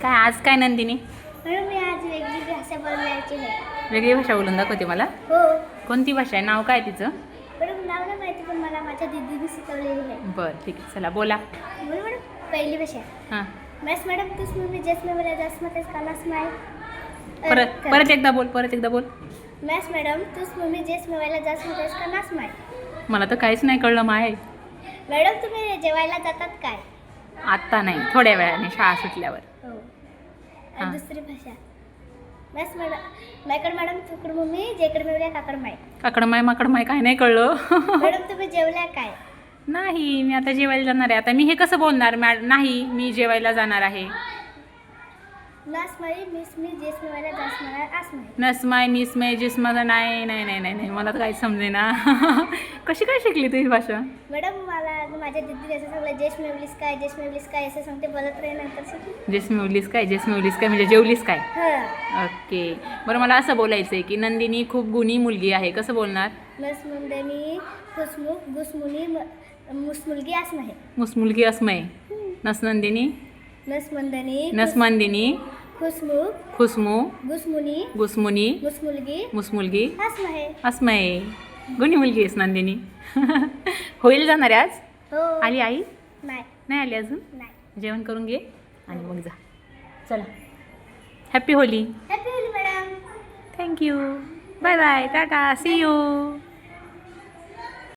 काय आज काय नंदिनी? म्हणून मी आज वेगळी भाषा बोलायची आहे. वेगळी भाषा बोलून दाखवते मला. हो कोणती भाषा आहे? नाव काय तिचं? मॅडम नाव नाही माहिती पण मला माझ्या दीदीने शिकवलेली आहे. बरं ठीक आहे, चला बोला. म्हणून मॅडम पहिली भाषा हां मॅस मॅडम तूच मी जेस मी मला जास्त मग कालास माय परत एकदा बोल. मॅस मॅडम तूच मी जेस मी जास्त मग कालास माय. मला तर काहीच नाही कळलं माय. मॅडम तुम्ही जेवायला जातात काय? आत्ता नाही, थोड्या वेळाने शाळा सुटल्यावर. हो हां. आणि दुसरी भाषा मॅस मॅडम मायकड मॅडम तुकड मम्मी जेकड मिळल्या काकड माय. माकड माय काय नाही कळलं. मॅडम तुम्ही जेवल्या काय? नाही, मी आता जेवायला जाणार आहे. आता मी हे कसं बोलणार? नाही, मी जेवायला जाणार आहे. नास माई मिस मी जेस मी मला जास्त मला आस माय. नसमाय मिसमाय जिसमाय नाही मला तर काहीच समजे ना. कशी काय शिकली तू ही भाषा? मॅडम मला माझ्या दीदीने असं सांगलं जेस मिळवलीस काय असं सांगते बोलत राही नंतर शिकली. जेस मिळवलीस काय म्हणजे जेवलीस काय? हां ओके. बरं, मला असं बोलायचं आहे की नंदिनी खूप गुणी मुलगी आहे. कसं बोलणार? नस मुंदनी खुसमुख गुसमुनी मुसमुलगी आस नाही. मुसमुलगी अस्मय. नंदिनी नसमंदिनी खुसमुख खुसमू गुसमुनी मुसमुलगी मुसमुलगी आस नाही. अस्मय. गुणी मुलगी आहेस नंदिनी. होईल जाणार आहे आज? हो आली आई? नाही नाही आली अजून? नाही. जेवण करून घे आणि मग जा. चला, happy Holi. Happy Holi madam. Thank you. Bye bye, tata, see you.